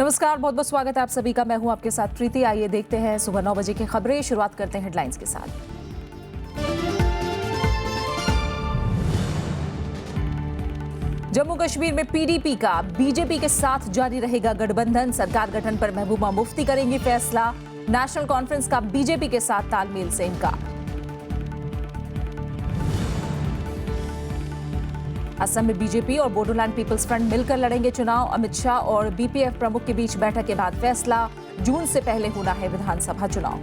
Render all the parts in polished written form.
नमस्कार, बहुत बहुत स्वागत है आप सभी का। मैं हूं आपके साथ प्रीति। आइए देखते हैं सुबह 9 बजे की खबरें। शुरुआत करते हैं हेडलाइंस के साथ। जम्मू कश्मीर में पीडीपी का बीजेपी के साथ जारी रहेगा गठबंधन। सरकार गठन पर महबूबा मुफ्ती करेंगी फैसला। नेशनल कॉन्फ्रेंस का बीजेपी के साथ तालमेल से इनकार। असम में बीजेपी और बोडोलैंड पीपल्स फ्रंट मिलकर लड़ेंगे चुनाव। अमित शाह और बीपीएफ प्रमुख के बीच बैठक के बाद फैसला। जून से पहले होना है विधानसभा चुनाव।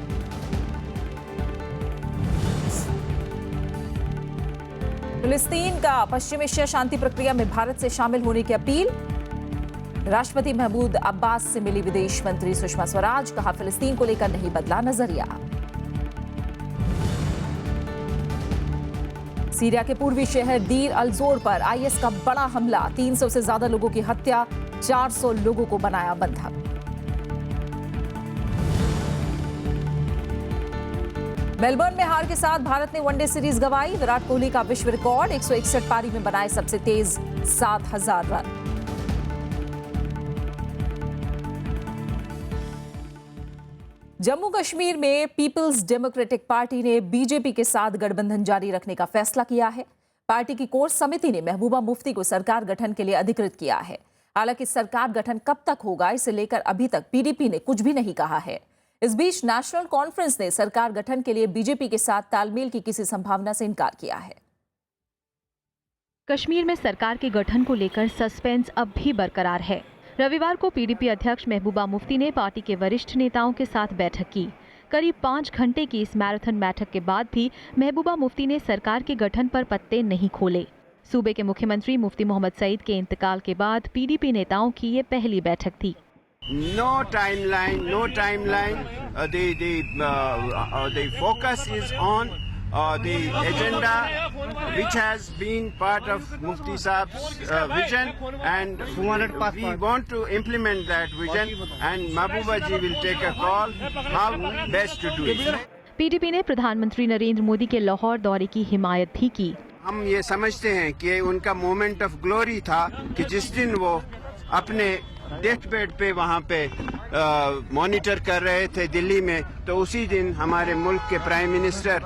फिलिस्तीन का पश्चिम एशिया शांति प्रक्रिया में भारत से शामिल होने की अपील। राष्ट्रपति महमूद अब्बास से मिली विदेश मंत्री सुषमा स्वराज। कहा, फिलिस्तीन को लेकर नहीं बदला नजरिया। सीरिया के पूर्वी शहर दीर अल जोर पर आईएस का बड़ा हमला। 300 से ज्यादा लोगों की हत्या, 400 लोगों को बनाया बंधक। मेलबर्न में हार के साथ भारत ने वनडे सीरीज गंवाई। विराट कोहली का विश्व रिकॉर्ड, 161 पारी में बनाए सबसे तेज 7000 रन। जम्मू कश्मीर में पीपल्स डेमोक्रेटिक पार्टी ने बीजेपी के साथ गठबंधन जारी रखने का फैसला किया है। पार्टी की कोर समिति ने महबूबा मुफ्ती को सरकार गठन के लिए अधिकृत किया है। हालांकि सरकार गठन कब तक होगा, इसे लेकर अभी तक पीडीपी ने कुछ भी नहीं कहा है। इस बीच नेशनल कॉन्फ्रेंस ने सरकार गठन के लिए बीजेपी के साथ तालमेल की किसी संभावना से इनकार किया है। कश्मीर में सरकार के गठन को लेकर सस्पेंस अब भी बरकरार है। रविवार को पीडीपी अध्यक्ष महबूबा मुफ्ती ने पार्टी के वरिष्ठ नेताओं के साथ बैठक की। करीब 5 घंटे की इस मैराथन बैठक के बाद भी महबूबा मुफ्ती ने सरकार के गठन पर पत्ते नहीं खोले। सूबे के मुख्यमंत्री मुफ्ती मोहम्मद सईद के इंतकाल के बाद पीडीपी नेताओं की ये पहली बैठक थी। No timeline. The focus is on the agenda which has been part of Mufti Saab's vision, and we want to implement that vision, and Mahbooba ji will take a call how best to do it. PDP ने प्रधानमंत्री नरेंद्र मोदी के लाहौर दौरे की हिमायत भी की। हम ये समझते हैं कि उनका मोमेंट ऑफ ग्लोरी था कि जिस दिन वो अपने डेथ बेड पे वहाँ पे मॉनिटर कर रहे थे दिल्ली में, तो उसी दिन हमारे मुल्क के प्राइम मिनिस्टर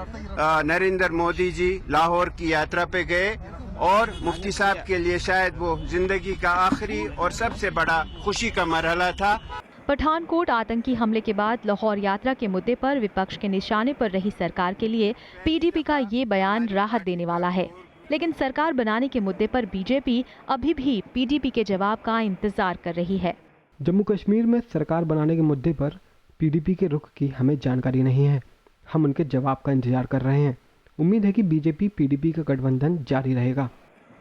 नरेंद्र मोदी जी लाहौर की यात्रा पे गए, और मुफ्ती साहब के लिए शायद वो जिंदगी का आखिरी और सबसे बड़ा खुशी का मरहला था। पठानकोट आतंकी हमले के बाद लाहौर यात्रा के मुद्दे पर विपक्ष के निशाने पर रही सरकार के लिए पीडीपी का ये बयान राहत देने वाला है। लेकिन सरकार बनाने के मुद्दे पर बीजेपी अभी भी पीडीपी के जवाब का इंतजार कर रही है। जम्मू कश्मीर में सरकार बनाने के मुद्दे पर पीडीपी के रुख की हमें जानकारी नहीं है। हम उनके जवाब का इंतजार कर रहे हैं। उम्मीद है कि बीजेपी पीडीपी का गठबंधन जारी रहेगा।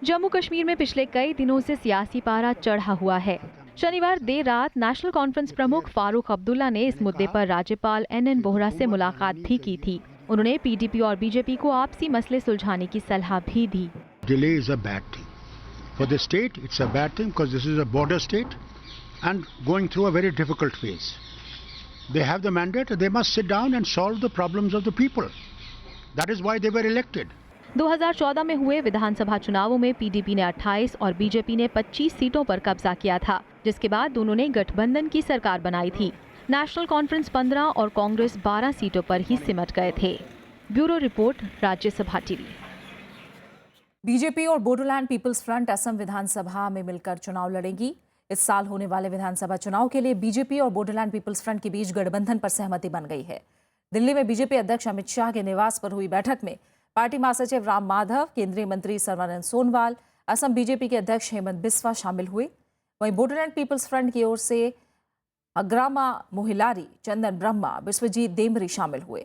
जम्मू कश्मीर में पिछले कई दिनों से सियासी पारा चढ़ा हुआ है। शनिवार देर रात नेशनल कॉन्फ्रेंस प्रमुख फारूक अब्दुल्ला ने इस मुद्दे पर राज्यपाल एनएन बोहरा से मुलाकात भी की थी। उन्होंने पीडीपी और बीजेपी को आपसी मसले सुलझाने की सलाह भी दी। Delay is a bad thing. For the state, it's a bad thing because this is a border state and going through a very difficult phase. They have the mandate, they must sit down and solve the problems of the people. That is why they were elected. 2014 में हुए विधानसभा चुनावों में PDP ने 28 और BJP ने 25 सीटों पर कब्जा किया था, जिसके बाद दोनों ने गठबंधन की सरकार बनाई थी। नेशनल कॉन्फ्रेंस 15 और कांग्रेस 12 सीटों पर ही सिमट गए थे। Bureau report, Rajya Sabha TV. BJP और बोडोलैंड पीपल्स फ्रंट असम विधानसभा में मिलकर चुनाव लड़ेंगी। इस साल होने वाले विधानसभा चुनाव के लिए बीजेपी और बोडोलैंड पीपल्स फ्रंट के बीच गठबंधन पर सहमति बन गई है। दिल्ली में बीजेपी अध्यक्ष अमित शाह के निवास पर हुई बैठक में पार्टी महासचिव राम माधव, केंद्रीय मंत्री सर्बानंद सोनोवाल, असम बीजेपी के अध्यक्ष हेमंत बिस्वा शामिल हुए। वहीं बोडोलैंड पीपल्स फ्रंट की ओर से अग्रामा मोहिलारी, चंदन ब्रह्मा, विश्वजीत देमरी शामिल हुए।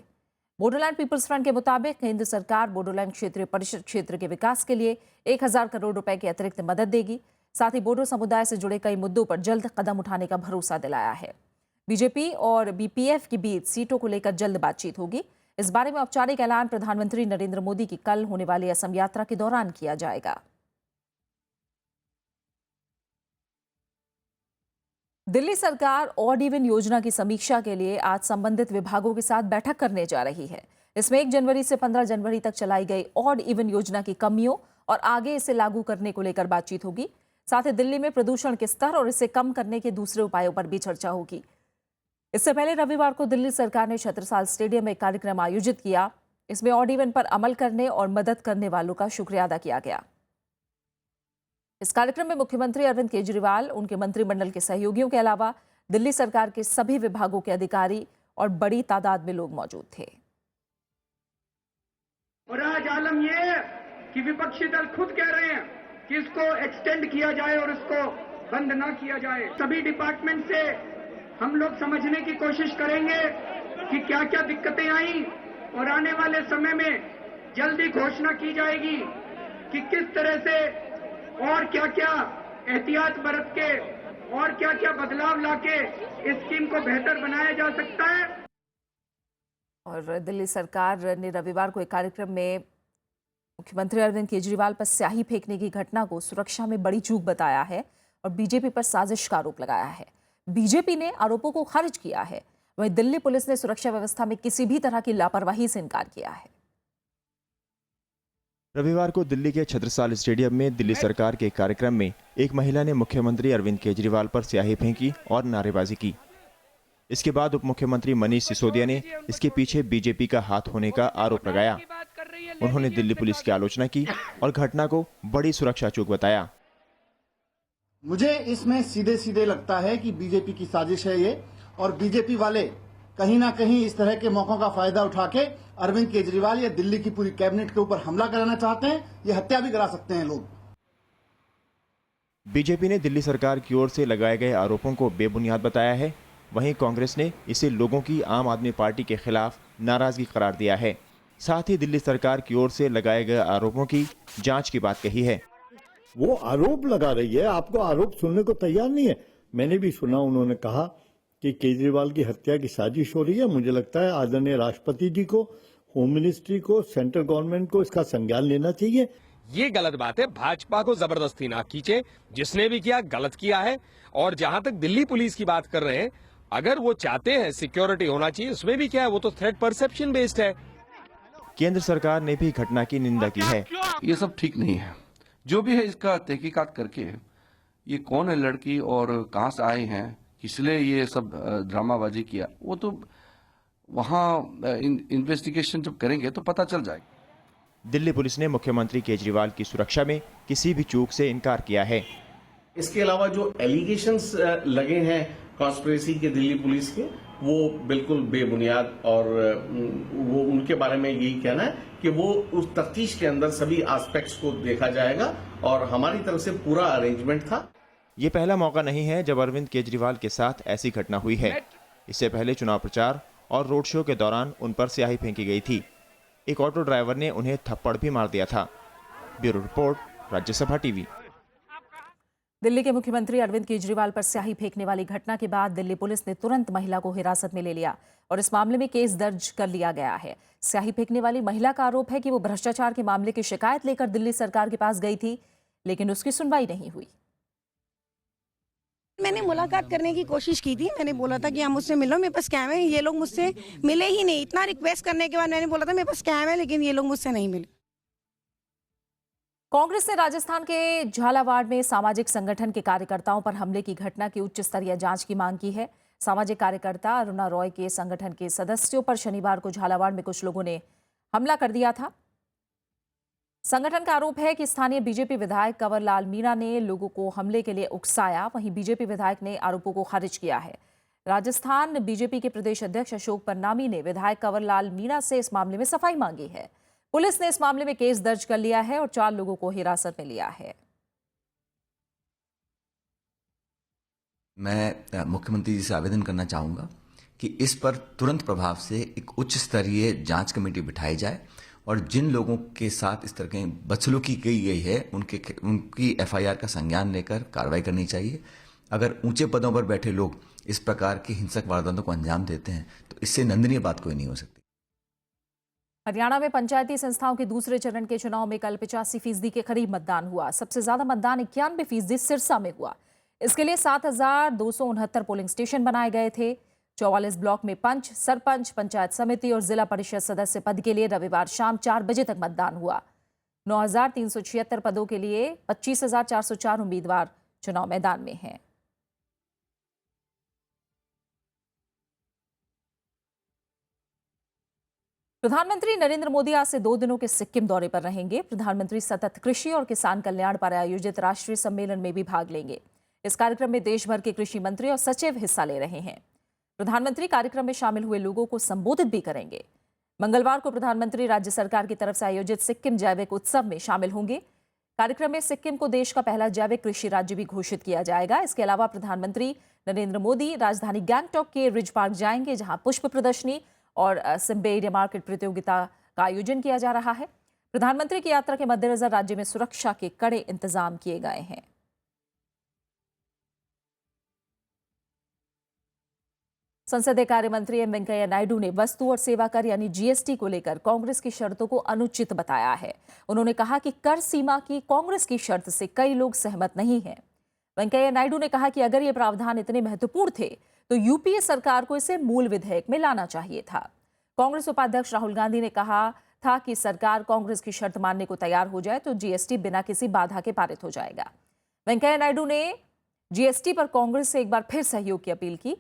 बोडोलैंड पीपल्स फ्रंट के मुताबिक केंद्र सरकार बोडोलैंड क्षेत्रीय परिषद क्षेत्र के विकास के लिए 1000 करोड़ रुपए की अतिरिक्त मदद देगी। साथ ही बोडो समुदाय से जुड़े कई मुद्दों पर जल्द कदम उठाने का भरोसा दिलाया है। बीजेपी और बीपीएफ के बीच सीटों को लेकर जल्द बातचीत होगी। इस बारे में औपचारिक ऐलान प्रधानमंत्री नरेंद्र मोदी की कल होने वाली असम यात्रा के दौरान किया जाएगा। दिल्ली सरकार ऑड इवन योजना की समीक्षा के लिए आज संबंधित विभागों के साथ बैठक करने जा रही है। इसमें 1 जनवरी से 15 जनवरी तक चलाई गई ऑड इवन योजना की कमियों और आगे इसे लागू करने को लेकर बातचीत होगी। साथ ही दिल्ली में प्रदूषण के स्तर और इसे कम करने के दूसरे उपायों पर भी चर्चा होगी। इससे पहले रविवार को दिल्ली सरकार ने छत्रसाल स्टेडियम में एक कार्यक्रम आयोजित किया। इसमें ऑड इवन पर अमल करने और मदद करने वालों का शुक्रिया अदा किया गया। इस कार्यक्रम में मुख्यमंत्री अरविंद केजरीवाल, उनके मंत्रिमंडल के सहयोगियों के अलावा दिल्ली सरकार के सभी विभागों के अधिकारी और बड़ी तादाद में लोग मौजूद थे। और आज आलम यह है कि विपक्षी दल खुद कह रहे हैं कि इसको एक्सटेंड किया जाए और इसको बंद ना किया जाए। सभी डिपार्टमेंट से हम लोग समझने की कोशिश करेंगे कि क्या क्या दिक्कतें आई और आने वाले समय में जल्दी घोषणा की जाएगी कि किस तरह से और क्या क्या एहतियात बरत के और क्या क्या बदलाव लाके इस स्कीम को बेहतर बनाया जा सकता है। और दिल्ली सरकार ने रविवार को एक कार्यक्रम में मुख्यमंत्री अरविंद केजरीवाल पर स्याही फेंकने की घटना को सुरक्षा में बड़ी चूक बताया है और बीजेपी पर साजिश का आरोप लगाया है। बीजेपी ने आरोपों को खारिज किया है। वहीं दिल्ली पुलिस ने सुरक्षा व्यवस्था में किसी भी तरह की लापरवाही से इनकार किया है। रविवार को दिल्ली के छत्रसाल स्टेडियम में दिल्ली सरकार के कार्यक्रम में एक महिला ने मुख्यमंत्री अरविंद केजरीवाल पर स्याही फेंकी और नारेबाजी की। इसके बाद उप मुख्यमंत्री मनीष सिसोदिया ने इसके पीछे बीजेपी का हाथ होने का आरोप लगाया। उन्होंने दिल्ली पुलिस की आलोचना की और घटना को बड़ी सुरक्षा चूक बताया। मुझे इसमें सीधे सीधे लगता है कि बीजेपी की साजिश है ये, और बीजेपी वाले कहीं ना कहीं इस तरह के मौकों का फायदा उठा के अरविंद केजरीवाल या दिल्ली की पूरी कैबिनेट के ऊपर हमला कराना चाहते हैं। ये हत्या भी करा सकते हैं लोग। बीजेपी ने दिल्ली सरकार की ओर से लगाए गए आरोपों को बेबुनियाद बताया है। वहीं कांग्रेस ने इसे लोगों की आम आदमी पार्टी के खिलाफ नाराजगी करार दिया है। साथ ही दिल्ली सरकार की ओर से लगाए गए आरोपों की जांच की बात कही है। वो आरोप लगा रही है, आपको आरोप सुनने को तैयार नहीं है। मैंने भी सुना, उन्होंने कहा कि केजरीवाल की हत्या की साजिश हो रही है। मुझे लगता है आदरणीय राष्ट्रपति जी को, होम मिनिस्ट्री को, सेंट्रल गवर्नमेंट को इसका संज्ञान लेना चाहिए। ये गलत बात है। भाजपा को जबरदस्ती ना खींचे। जिसने भी किया गलत किया है। और जहां तक दिल्ली पुलिस की बात कर रहे हैं, अगर वो चाहते हैं सिक्योरिटी होना चाहिए, उसमें भी क्या है, वो तो थ्रेट परसेप्शन बेस्ड है। केंद्र सरकार ने भी घटना की निंदा की है। ये सब ठीक नहीं है। जो भी है इसका तहकीकात करके ये कौन है लड़की और कहां से आए हैं, किसलिए ये सब ड्रामाबाजी किया, वो तो वहां इन्वेस्टिगेशन जब करेंगे तो पता चल जाएगा। दिल्ली पुलिस ने मुख्यमंत्री केजरीवाल की सुरक्षा में किसी भी चूक से इनकार किया है। इसके अलावा जो एलिगेशंस लगे हैं कॉन्स्पिरेसी के दिल्ली पुलिस के, वो बिल्कुल बेबुनियाद, और वो उनके बारे में यही कहना है कि वो उस तफ्तीश के अंदर सभी एस्पेक्ट्स को देखा जाएगा और हमारी तरफ से पूरा अरेंजमेंट था। ये पहला मौका नहीं है जब अरविंद केजरीवाल के साथ ऐसी घटना हुई है। इससे पहले चुनाव प्रचार और रोड शो के दौरान उन पर स्याही फेंकी गई थी। एक ऑटो ड्राइवर ने उन्हें थप्पड़ भी मार दिया था। Bureau report, Rajya Sabha TV. Delhi के मुख्यमंत्री अरविंद केजरीवाल पर स्याही फेंकने वाली घटना के बाद दिल्ली पुलिस ने तुरंत महिला को हिरासत में ले लिया और इस मामले में केस दर्ज कर लिया गया है। स्याही फेंकने वाली महिला का आरोप है कि वो भ्रष्टाचार के मामले की शिकायत लेकर दिल्ली सरकार के पास गई थी, लेकिन उसकी सुनवाई नहीं हुई। मैंने मुलाकात करने की कोशिश की थी। मैंने बोला था कि आप मुझसे मिलो, मेरे पास कैम है। ये लोग मुझसे मिले ही नहीं। इतना रिक्वेस्ट करने के बाद मैंने बोला था मेरे पास कैम है, लेकिन ये लोग मुझसे नहीं मिले। कांग्रेस ने राजस्थान के झालावाड़ में सामाजिक संगठन के कार्यकर्ताओं पर हमले की घटना की उच्च स्तरीय जांच की मांग की है। सामाजिक कार्यकर्ता अरुणा रॉय के संगठन के सदस्यों पर शनिवार को झालावाड़ में कुछ लोगों ने हमला कर दिया था। संगठन का आरोप है कि स्थानीय बीजेपी विधायक कंवर लाल मीणा ने लोगों को हमले के लिए उकसाया। वहीं बीजेपी विधायक ने आरोपों को खारिज किया है। राजस्थान बीजेपी के प्रदेश अध्यक्ष अशोक परनामी ने विधायक कंवर लाल मीणा से इस मामले में सफाई मांगी है। पुलिस ने इस मामले में केस दर्ज कर लिया है और 4 लोगों को हिरासत में लिया है। मैं मुख्यमंत्री जी से आवेदन करना चाहूंगा कि इस पर तुरंत प्रभाव से एक उच्च स्तरीय जांच कमेटी बिठाई जाए और जिन लोगों के साथ इस तरह की बदसलूकी की गई है उनकी एफआईआर का संज्ञान लेकर कार्रवाई करनी चाहिए। अगर ऊंचे पदों पर बैठे लोग इस प्रकार की हिंसक वारदातों को अंजाम देते हैं तो इससे निंदनीय बात कोई नहीं हो सकती। हरियाणा में पंचायती संस्थाओं के दूसरे चरण के चुनाव में कल 85% के करीब मतदान हुआ। सबसे ज्यादा मतदान 91% सिरसा में हुआ। इसके लिए 7,269 पोलिंग स्टेशन बनाए गए थे। 44 ब्लॉक में पंच, सरपंच, पंचायत समिति और जिला परिषद सदस्य पद के लिए रविवार शाम 4 बजे तक मतदान हुआ। 9,376 पदों के लिए 25,404 उम्मीदवार चुनाव मैदान में हैं। प्रधानमंत्री नरेंद्र मोदी आज से 2 दिनों के सिक्किम दौरे पर रहेंगे। प्रधानमंत्री सतत कृषि और किसान कल्याण पर आयोजित राष्ट्रीय सम्मेलन में भी भाग लेंगे। इस कार्यक्रम में देश भर के कृषि मंत्री और सचिव हिस्सा ले रहे हैं। प्रधानमंत्री कार्यक्रम में शामिल हुए लोगों को संबोधित भी करेंगे। मंगलवार को प्रधानमंत्री राज्य सरकार की तरफ से आयोजित सिक्किम जैविक उत्सव में शामिल होंगे। कार्यक्रम में सिक्किम को देश का पहला जैविक कृषि राज्य भी घोषित किया जाएगा। इसके अलावा प्रधानमंत्री नरेंद्र मोदी राजधानी गैंगटॉक के रिज पार्क जाएंगे, जहां पुष्प प्रदर्शनी और सिम्बे मार्केट प्रतियोगिता का आयोजन किया जा रहा है। प्रधानमंत्री की यात्रा के मद्देनजर राज्य में सुरक्षा के कड़े इंतजाम किए गए हैं। संसदीय कार्य मंत्री एम वेंकैया नायडू ने वस्तु और सेवा कर यानी जीएसटी को लेकर कांग्रेस की शर्तों को अनुचित बताया है। उन्होंने कहा कि कर सीमा की कांग्रेस की शर्त से कई लोग सहमत नहीं हैं। वेंकैया नायडू ने कहा कि अगर ये प्रावधान इतने महत्वपूर्ण थे तो यूपीए सरकार को इसे मूल विधेयक में लाना चाहिए था। कांग्रेस उपाध्यक्ष राहुल गांधी ने कहा था कि सरकार कांग्रेस की शर्त मानने को तैयार हो जाए तो जीएसटी बिना किसी बाधा के पारित हो जाएगा। वेंकैया नायडू ने जीएसटी पर कांग्रेस से एक बार फिर सहयोग की अपील की।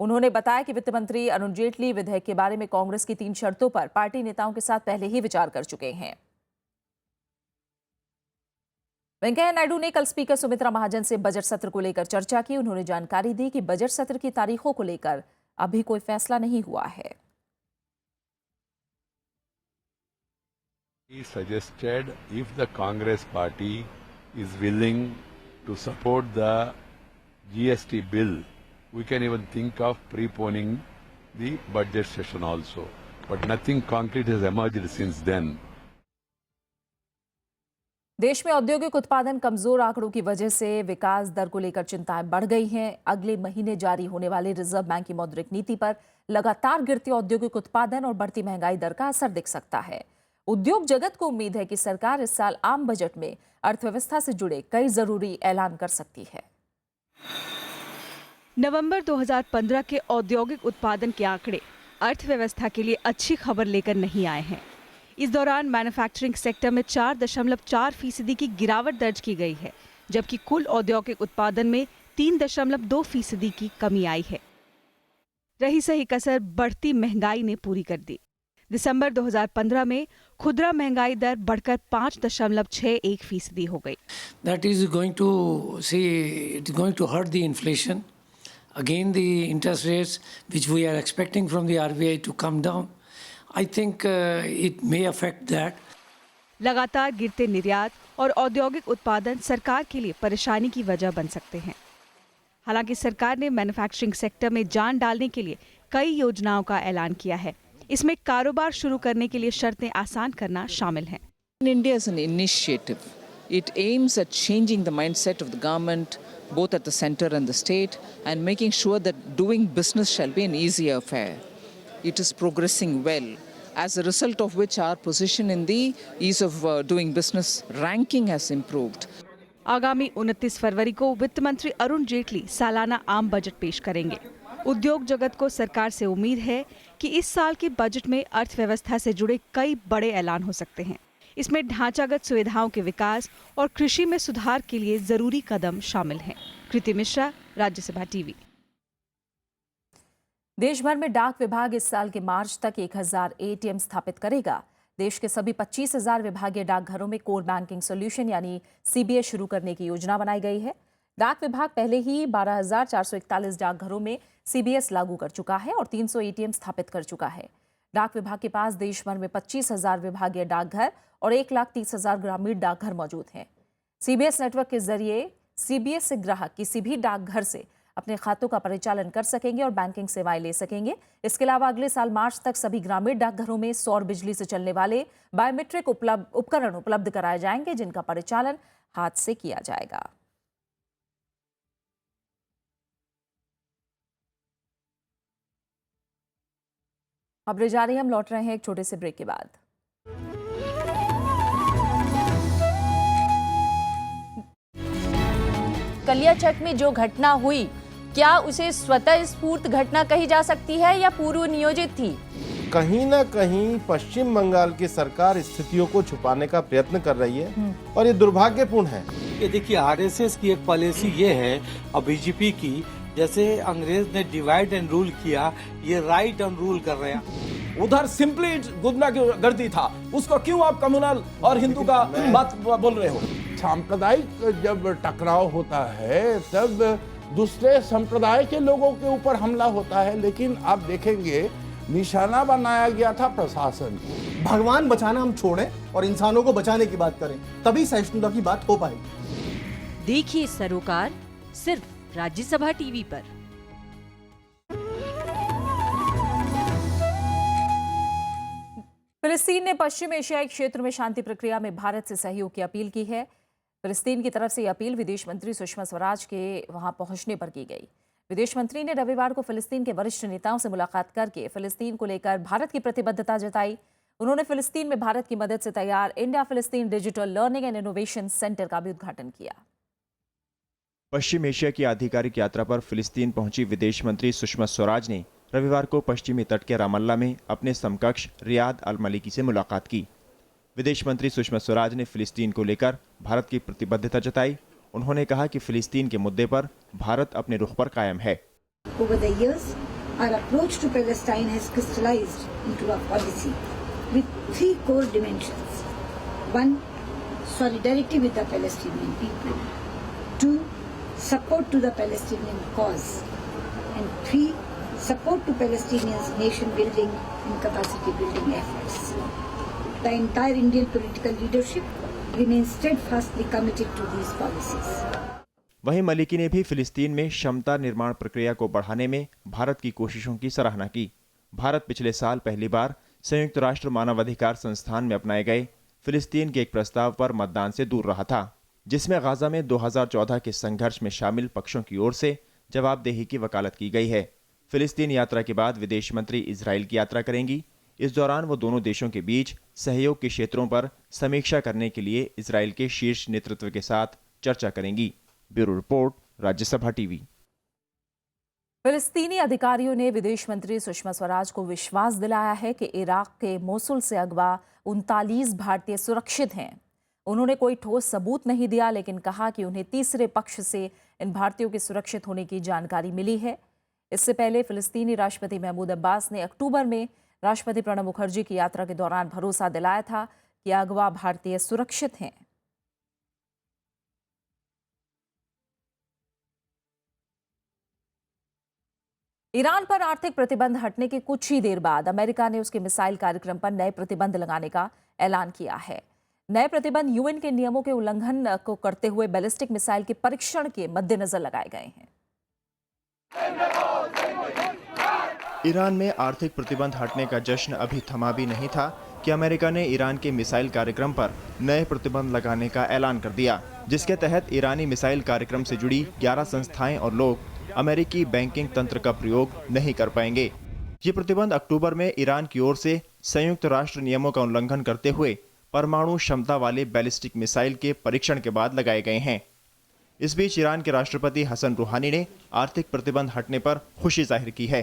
उन्होंने बताया कि वित्त मंत्री अरुण जेटली विधेयक के बारे में कांग्रेस की 3 शर्तों पर पार्टी नेताओं के साथ पहले ही विचार कर चुके हैं। वेंकैया नायडू ने कल स्पीकर सुमित्रा महाजन से बजट सत्र को लेकर चर्चा की। उन्होंने जानकारी दी कि बजट सत्र की तारीखों को लेकर अभी कोई फैसला नहीं हुआ है। He suggested if the Congress party is willing to support the GST bill, we can even think of preponing the budget session also. But nothing concrete has emerged since then. देश में औद्योगिक उत्पादन कमजोर आंकड़ों की वजह से विकास दर को लेकर चिंताएं बढ़ गई हैं। अगले महीने जारी होने वाली रिजर्व बैंक की मौद्रिक नीति पर लगातार गिरते औद्योगिक उत्पादन और बढ़ती महंगाई दर का असर दिख सकता है। उद्योग जगत को उम्मीद है कि सरकार इस साल आम बजट में अर्थव्यवस्था से जुड़े कई जरूरी ऐलान कर सकती है। नवंबर 2015 के औद्योगिक उत्पादन के आंकड़े अर्थव्यवस्था के लिए अच्छी खबर लेकर नहीं आए हैं। इस दौरान मैन्युफैक्चरिंग सेक्टर में 4.4% की गिरावट दर्ज की गई है, जबकि कुल औद्योगिक उत्पादन में 3.2% की कमी आई है। रही सही कसर बढ़ती महंगाई ने पूरी कर दी। दिसंबर 2015 में खुदरा महंगाई दर बढ़कर 5.61% हो गई। That is going to see it's going to hurt the inflation. Again, the interest rates which we are expecting from the RBI to come down, I think it may affect that. लगातार गिरते निर्यात और औद्योगिक उत्पादन सरकार के लिए परेशानी की वजह बन सकते हैं। हालांकि सरकार ने मैन्युफैक्चरिंग सेक्टर में जान डालने के लिए कई योजनाओं का ऐलान किया है। इसमें कारोबार शुरू करने के लिए शर्तें आसान करना शामिल हैं। India is an initiative. It aims at changing the mindset of the government, both at the center and the state, and making sure that doing business shall be an easier affair. It is progressing well, as a result of which our position in the ease of doing business ranking has improved. आगामी 29 फरवरी को वित्त मंत्री अरुण जेटली सालाना आम budget पेश करेंगे। उद्योग जगत को सरकार से उम्मीद है कि इस साल के बजट में अर्थव्यवस्था से जुड़े कई बड़े ऐलान हो सकते हैं। इसमें ढांचागत सुविधाओं के विकास और कृषि में सुधार के लिए जरूरी कदम शामिल हैं। कृति मिश्रा, राज्यसभा टीवी। देश भर में डाक विभाग इस साल के मार्च तक 1000 एटीएम स्थापित करेगा। देश के सभी 25,000 विभागीय डाकघरों में कोर बैंकिंग सॉल्यूशन यानी सीबीएस शुरू करने की योजना बनाई गई है। डाक विभाग पहले ही 12,441 डाकघरों में सीबीएस लागू कर चुका है और 300 एटीएम स्थापित कर चुका है। डाक विभाग के पास देश भर में 25,000 विभागीय डाकघर और 1,30,000 ग्रामीण डाकघर मौजूद हैं। सीबीएस नेटवर्क के जरिए सीबीएस से ग्राहक किसी भी डाकघर से अपने खातों का परिचालन कर सकेंगे और बैंकिंग सेवाएं ले सकेंगे। इसके अलावा अगले साल मार्च तक सभी ग्रामीण डाकघरों में सौर बिजली से चलने वाले बायोमेट्रिक उपकरण उपलब्ध कराए जाएंगे, जिनका परिचालन हाथ से किया जाएगा। खबरें जारी, हम लौट रहे हैं एक छोटे से ब्रेक के बाद। कलियाचक में जो घटना हुई, क्या उसे स्वतः स्फूर्त घटना कही जा सकती है या पूर्व नियोजित थी? कहीं ना कहीं पश्चिम बंगाल की सरकार स्थितियों को छुपाने का प्रयत्न कर रही है और ये दुर्भाग्यपूर्ण है। कि देखिए आरएसएस की एक पॉलिसी ये है और बीजेपी की, जैसे अंग्रेज ने डिवाइड एंड रूल किया, ये राइट एंड रूल कर रहे हैं। उधर सिंपली गुंडागर्दी था, उसको क्यों आप कम्युनल और हिंदू का बात बोल रहे हो? सांप्रदायिक जब टकराव होता है तब दूसरे संप्रदाय के लोगों के ऊपर हमला होता है, लेकिन आप देखेंगे निशाना बनाया गया था प्रशासन। भगवान बचाना हम छोड़ें और इंसानों को बचाने की बात करें, तभी सहिष्णुता की बात हो पाएगी। देखिए सरोकार सिर्फ राज्यसभा टीवी पर। फिलिस्तीन ने पश्चिम एशियाई क्षेत्र में शांति प्रक्रिया में भारत से सहयोग की अपील की है। फिलिस्तीन की तरफ से यह अपील विदेश मंत्री सुषमा स्वराज के वहां पहुंचने पर की गई। विदेश मंत्री ने रविवार को फिलिस्तीन के वरिष्ठ नेताओं से मुलाकात करके फिलिस्तीन को लेकर भारत की प्रतिबद्धता जताई। उन्होंने फिलिस्तीन में भारत की मदद से तैयार इंडिया फिलिस्तीन digital learning and innovation centre का भी उद्घाटन किया। पश्चिम एशिया की आधिकारिक यात्रा पर फिलिस्तीन पहुंची विदेश मंत्री सुषमा स्वराज ने रविवार को पश्चिमी तट के रामल्ला में अपने समकक्ष रियाद अल मलिकी से मुलाकात की। विदेश मंत्री सुषमा स्वराज ने फिलिस्तीन को लेकर भारत की प्रतिबद्धता जताई। उन्होंने कहा कि फिलिस्तीन के मुद्दे पर भारत अपने रुख पर कायम है। Over the years, our approach to Palestine has crystallized into a policy with three core dimensions. 1. Solidarity with the Palestinian people. 2. Support to the Palestinian cause. And 3. Support to Palestinians' nation building and capacity building efforts. The entire Indian political leadership remains steadfastly committed to these policies. वहीं Maliki ने भी फिलिस्तीन में क्षमता निर्माण प्रक्रिया को बढ़ाने में भारत की कोशिशों की सराहना की। भारत पिछले साल पहली बार संयुक्त राष्ट्र मानवाधिकार संस्थान में अपनाए गए फिलिस्तीन के एक प्रस्ताव पर मतदान से दूर रहा था, जिसमें गाजा में 2014 के संघर्ष में शामिल पक्षों की ओर से जवाबदेही की वकालत की गई है। फिलिस्तीन यात्रा के बाद विदेश मंत्री इजराइल की यात्रा करेंगी। इस दौरान वो दोनों देशों के बीच सहयोग के क्षेत्रों पर समीक्षा करने के लिए इजराइल के शीर्ष नेतृत्व के साथ चर्चा करेंगी। Bureau report, Rajya Sabha TV. फिलिस्तीनी अधिकारियों ने विदेश मंत्री सुषमा स्वराज को विश्वास दिलाया है कि इराक के मोसुल से अगवा 39 भारतीय सुरक्षित हैं। उन्होंने कोई ठोस सबूत नहीं दिया, लेकिन कहा कि उन्हें तीसरे पक्ष से इन भारतीयों के सुरक्षित होने की जानकारी मिली है। इससे पहले फिलिस्तीनी राष्ट्रपति महमूद अब्बास ने अक्टूबर में राष्ट्रपति प्रणब मुखर्जी की यात्रा के दौरान भरोसा दिलाया था कि अगवा भारतीय सुरक्षित हैं। ईरान पर आर्थिक प्रतिबंध हटने के कुछ ही देर बाद अमेरिका ने उसके मिसाइल कार्यक्रम पर नए प्रतिबंध लगाने का ऐलान किया है। नए प्रतिबंध यूएन के नियमों के उल्लंघन को करते हुए बैलिस्टिक मिसाइल के परीक्षण के मद्देनजर लगाए गए हैं। ईरान में आर्थिक प्रतिबंध हटने का जश्न अभी थमा भी नहीं था कि अमेरिका ने ईरान के मिसाइल कार्यक्रम पर नए प्रतिबंध लगाने का ऐलान कर दिया, जिसके तहत ईरानी मिसाइल कार्यक्रम से जुड़ी 11 संस्थाएं और लोग अमेरिकी बैंकिंग तंत्र का प्रयोग नहीं कर पाएंगे। ये प्रतिबंध अक्टूबर में ईरान की ओर से संयुक्त राष्ट्र नियमों का उल्लंघन करते हुए परमाणु क्षमता वाले बैलिस्टिक मिसाइल के परीक्षण के बाद लगाए गए हैं। इस बीच ईरान के राष्ट्रपति हसन रूहानी ने आर्थिक प्रतिबंध हटने पर खुशी जाहिर की है।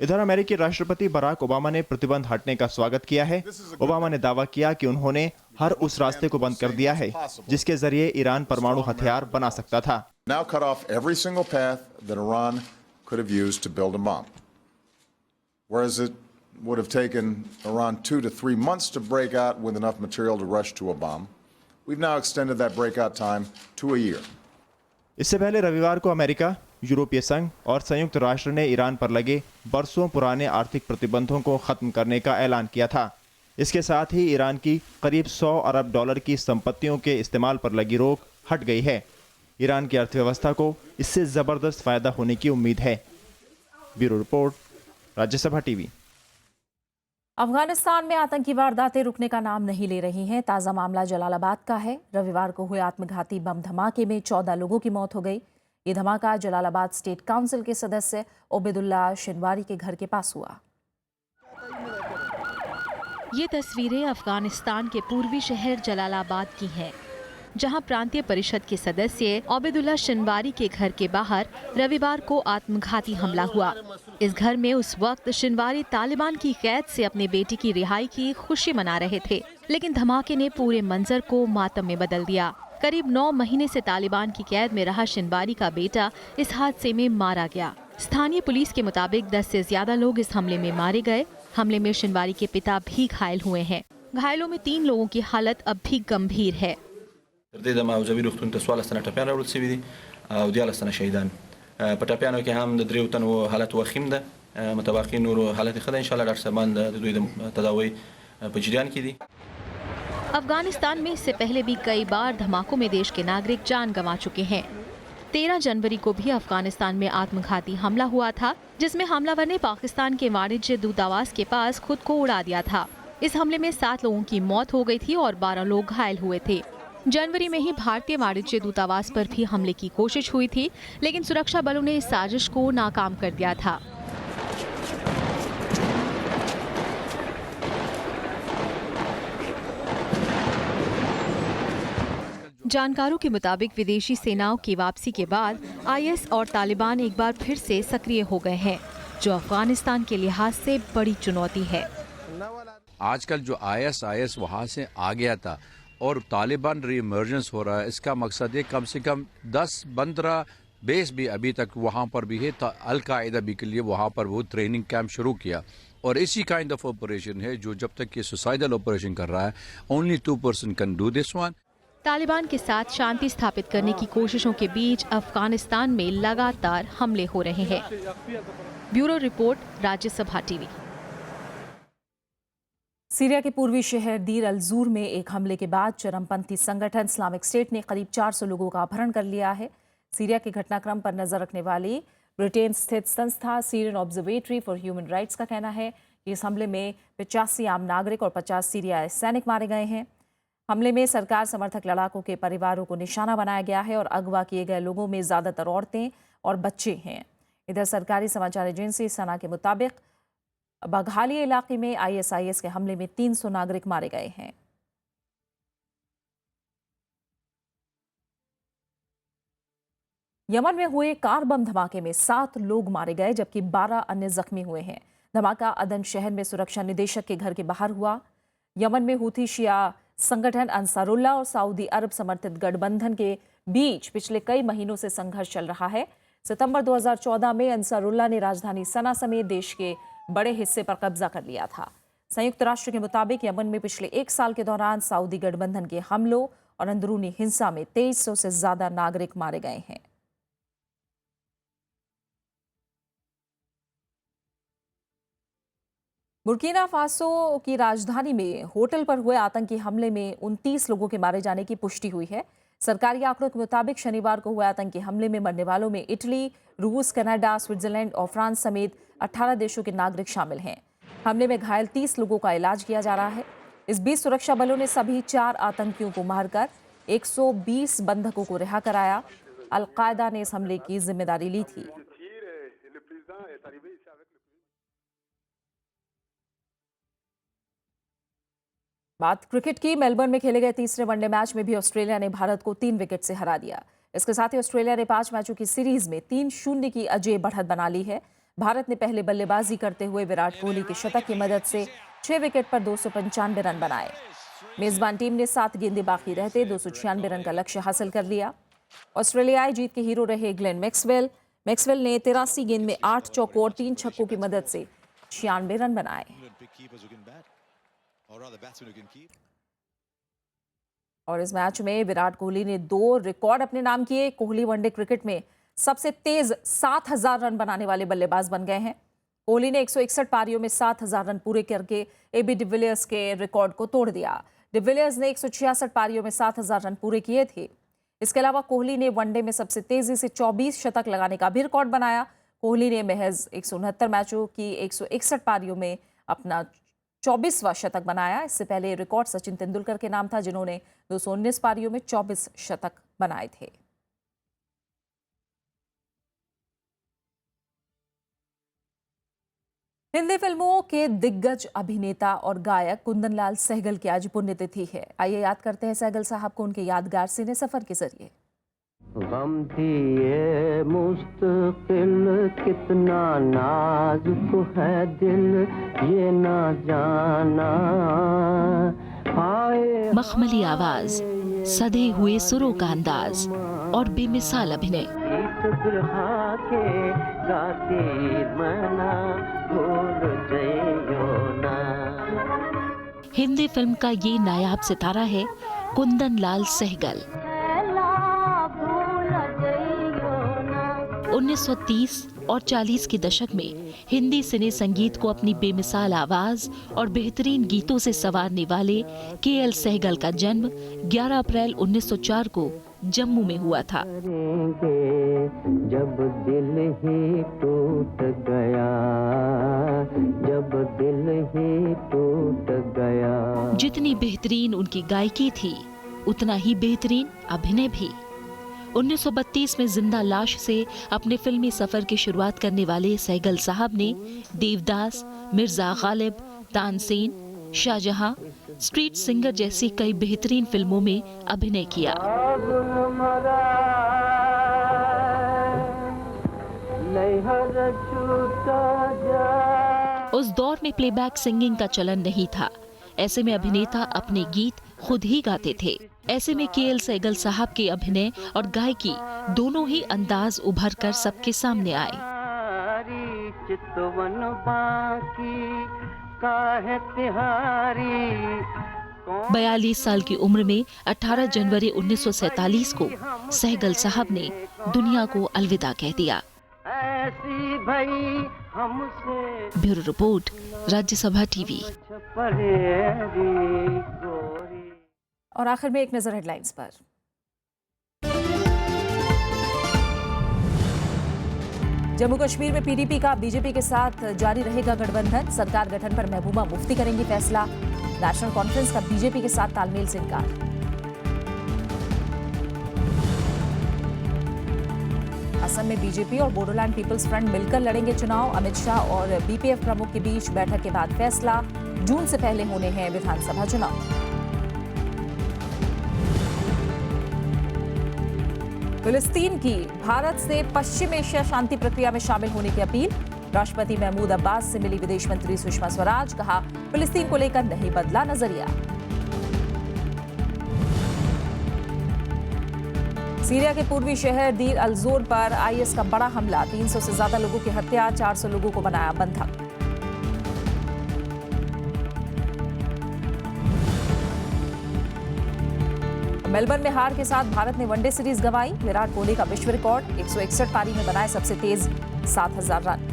इधर अमेरिकी राष्ट्रपति बराक ओबामा ने प्रतिबंध हटने का स्वागत किया है। ओबामा ने दावा किया कि उन्होंने हर उस रास्ते को बंद कर दिया है जिसके जरिए ईरान परमाणु हथियार बना सकता था। Now cut off every single path that Iran could have used to build a bomb. Whereas it would have taken Iran 2 to 3 months to break out with enough material to rush to a bomb, we've now extended that breakout time to a year. इससे पहले रविवार को America, यूरोपीय संघ और संयुक्त राष्ट्र ने ईरान पर लगे बरसों पुराने आर्थिक प्रतिबंधों को खत्म करने का ऐलान किया था। इसके साथ ही ईरान की करीब $100 अरब की संपत्तियों के इस्तेमाल पर लगी रोक हट गई है। ईरान की अर्थव्यवस्था को इससे जबरदस्त फायदा होने की उम्मीद है। Bureau report, Rajya Sabha TV. Afghanistan में आतंकी वारदातें रुकने का नाम नहीं ले रही हैं। ताज़ा मामला जलालाबाद का है। रविवार को हुए आत्मघाती बम धमाके में 14 लोगों की मौत हो गई। ये धमाका जलालाबाद स्टेट काउंसिल के सदस्य ओबेदुल्ला शिनवारी के घर के पास हुआ। ये तस्वीरें अफगानिस्तान के पूर्वी शहर जलालाबाद की हैं। जहां प्रांतीय परिषद के सदस्य ओबेदुल्ला शिनवारी के घर के बाहर रविवार को आत्मघाती हमला हुआ। इस घर में उस वक्त शिनवारी तालिबान की कैद से अपने बेटी की रिहाई की खुशी मना रहे थे, लेकिन धमाके ने पूरे मंजर को मातम में बदल दिया। करीब 9 महीने से तालिबान की कैद में रहा शिनवारी का बेटा इस हादसे में मारा गया। स्थानीय पुलिस के मुताबिक 10 से ज्यादा लोग इस हमले में मारे गए। हमले में शिनवारी के पिता भी घायल हुए हैं। घायलों में 3 लोगों की हालत अब भी गंभीर है। अफगानिस्तान में इससे पहले भी कई बार धमाकों में देश के नागरिक जान गंवा चुके हैं। 13 जनवरी को भी अफगानिस्तान में आत्मघाती हमला हुआ था, जिसमें हमलावर ने पाकिस्तान के वाणिज्य दूतावास के पास खुद को उड़ा दिया था। इस हमले में 7 लोगों की मौत हो गई थी और 12 लोग घायल हुए थे। जनवरी में ही भारतीय वाणिज्य दूतावास पर भी हमले की कोशिश हुई थी, लेकिन सुरक्षा बलों ने इस साजिश को नाकाम कर दिया था। जानकारों के मुताबिक विदेशी सेनाओं की वापसी के बाद आईएस और तालिबान एक बार फिर से सक्रिय हो गए हैं, जो अफगानिस्तान के लिहाज से बड़ी चुनौती है। आजकल जो आईएस वहाँ से आ गया था और तालिबान रीइमर्जेंस हो रहा है, इसका मकसद है कम से कम 10-15 बेस भी अभी तक वहाँ पर भी है। अल-कायदा भी के लिए वहाँ पर वो ट्रेनिंग कैंप शुरू किया और इसी काइंड ऑफ ऑपरेशन है जो जब तक ये सुसाइडल ऑपरेशन कर रहा है। Only 2% can do this one. Taliban के साथ शांति स्थापित करने की कोशिशों के बीच अफगानिस्तान में लगातार हमले हो रहे हैं। Bureau report, Rajya Sabha TV. Syria के पूर्वी शहर दीर अल-ज़ूर में एक हमले के बाद चरमपंथी संगठन इस्लामिक स्टेट ने करीब 400 लोगों का अपहरण कर लिया है। सीरिया के घटनाक्रम पर नजर रखने वाली ब्रिटेन स्थित संस्था Syrian observatory for human rights का कहना है कि इस हमले में 85 आम नागरिक और 50 सीरियाई सैनिक मारे गए हैं। हमले में सरकार समर्थक लड़ाकों के परिवारों को निशाना बनाया गया है और अगवा किए गए लोगों में ज़्यादातर औरतें और बच्चे हैं। इधर सरकारी समाचार एजेंसी सना के मुताबिक बघाली इलाके में आईएसआईएस के हमले में 300 नागरिक मारे गए हैं। यमन में हुए कार बम धमाके में 7 लोग मारे गए जबकि 12 अन्य जख्मी हुए हैं। धमाका अदन शहर में सुरक्षा निदेशक के घर के बाहर हुआ। यमन में हूथी शिया संगठन अंसारुल्लाह और सऊदी अरब समर्थित गठबंधन के बीच पिछले कई महीनों से संघर्ष चल रहा है। सितंबर 2014 में अंसारुल्लाह ने राजधानी सना समेत देश के बड़े हिस्से पर कब्जा कर लिया था। संयुक्त राष्ट्र के मुताबिक यमन में पिछले 1 साल के दौरान सऊदी गठबंधन के हमलों और अंदरूनी हिंसा में 2300 से ज्यादा नागरिक मारे गए हैं। बुर्किना फासो की राजधानी में होटल पर हुए आतंकी हमले में 29 लोगों के मारे जाने की पुष्टि हुई है। सरकारी आंकड़ों के मुताबिक शनिवार को हुए आतंकी हमले में मरने वालों में इटली, रूस, कनाडा, स्विट्जरलैंड और फ्रांस समेत 18 देशों के नागरिक शामिल हैं। हमले में घायल 30 लोगों का इलाज किया जा रहा है। इस बीच सुरक्षा बलों ने सभी 4 आतंकियों को मारकर 120 बंधकों को रिहा कराया। अल-कायदा ने इस हमले की जिम्मेदारी ली थी। बात क्रिकेट की। मेलबर्न में खेले गए तीसरे वनडे मैच में भी ऑस्ट्रेलिया ने भारत को 3 विकेट से हरा दिया। इसके साथ ही ऑस्ट्रेलिया ने 5 मैचों की सीरीज में 3-0 की अजेय बढ़त बना ली है। भारत ने पहले बल्लेबाजी करते हुए विराट कोहली के शतक की मदद से 6 विकेट पर 295 रन बनाए। मेजबान टीम ने 7 गेंदें बाकी रहते 296 रन का लक्ष्य हासिल कर लिया। ऑस्ट्रेलियाई जीत के हीरो रहे ग्लेन मैक्सवेल ने 83 गेंद में 8 चौकों और 3 छक्कों की मदद से 96 रन बनाए। और इस मैच में विराट कोहली ने 2 रिकॉर्ड अपने नाम किए। कोहली वनडे क्रिकेट में सबसे तेज 7000 रन बनाने वाले बल्लेबाज बन गए हैं। कोहली ने 161 पारियों में 7000 रन पूरे करके एबी डिविलियर्स के रिकॉर्ड को तोड़ दिया। डिविलियर्स ने 166 पारियों में 7000 रन पूरे किए थे। इसके अलावा कोहली ने वनडे में सबसे तेजी से 24 शतक लगाने का भी रिकॉर्ड बनाया। कोहली ने महज 169 मैचों की 161 पारियों में अपना 24वां शतक बनाया। इससे पहले रिकॉर्ड सचिन तेंदुलकर के नाम था, जिन्होंने 219 पारियों में 24 शतक बनाए थे। हिंदी फिल्मों के दिग्गज अभिनेता और गायक कुंदन लाल सहगल की आज पुण्यतिथि है। आइए याद करते हैं सहगल साहब को उनके यादगार सिने सफर के जरिए। गम थी ये मुस्तकिल कितना नाजुक है दिल ये ना जाना। मखमली आवाज, सधे हुए सुरों का अंदाज और बेमिसाल अभिनय। हिंदी फिल्म का ये नायाब सितारा है कुंदन लाल सहगल। 1930 और 40 के दशक में हिंदी सिने संगीत को अपनी बेमिसाल आवाज और बेहतरीन गीतों से संवारने वाले के.एल. सहगल का जन्म 11 अप्रैल 1904 को जम्मू में हुआ था। जब दिल ही टूट गया, जब दिल ही टूट गया। जितनी बेहतरीन उनकी गायकी थी उतना ही बेहतरीन अभिनय भी। 1932 में जिंदा लाश से अपने फिल्मी सफर की शुरुआत करने वाले सहगल साहब ने देवदास, मिर्जा गालिब, तानसेन, शाहजहां, स्ट्रीट सिंगर जैसी कई बेहतरीन फिल्मों में अभिनय किया। उस दौर में प्लेबैक सिंगिंग का चलन नहीं था। ऐसे में अभिनेता अपने गीत खुद ही गाते थे। ऐसे में के.एल. सहगल साहब के अभिनय और गायकी दोनों ही अंदाज उभर कर सबके सामने आए। 42 साल की उम्र में 18 जनवरी 1947 को सहगल साहब ने दुनिया को अलविदा कह दिया। Bureau report, Rajya Sabha TV. और आखिर में एक नजर हेडलाइंस पर। जम्मू कश्मीर में पीडीपी का बीजेपी के साथ जारी रहेगा गठबंधन। सरकार गठन पर महबूबा मुफ्ती करेंगी फैसला। नेशनल कॉन्फ्रेंस का बीजेपी के साथ तालमेल से इनकार। असम में बीजेपी और बोडोलैंड पीपल्स फ्रंट मिलकर लड़ेंगे चुनाव। अमित शाह और बीपीएफ प्रमुख के बीच बैठक के बाद फैसला। जून से पहले होने हैं विधानसभा चुनाव। फिलिस्तीन की भारत से पश्चिम एशिया शांति प्रक्रिया में शामिल होने की अपील। राष्ट्रपति महमूद अब्बास से मिली विदेश मंत्री सुषमा स्वराज। कहा, फिलिस्तीन को लेकर नहीं बदला नजरिया। सीरिया के पूर्वी शहर दीर अल-जोर पर आईएस का बड़ा हमला। 300 से ज्यादा लोगों की हत्या, 400 लोगों को बनाया बंधक। मेलबर्न में हार के साथ भारत ने वनडे सीरीज गंवाई। विराट कोहली का विश्व रिकॉर्ड, 161 पारी में बनाए सबसे तेज 7000 रन।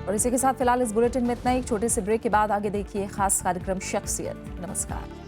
और इसी के साथ फिलहाल इस बुलेटिन में इतना ही। एक छोटे से ब्रेक के बाद आगे देखिए खास कार्यक्रम शख्सियत। नमस्कार।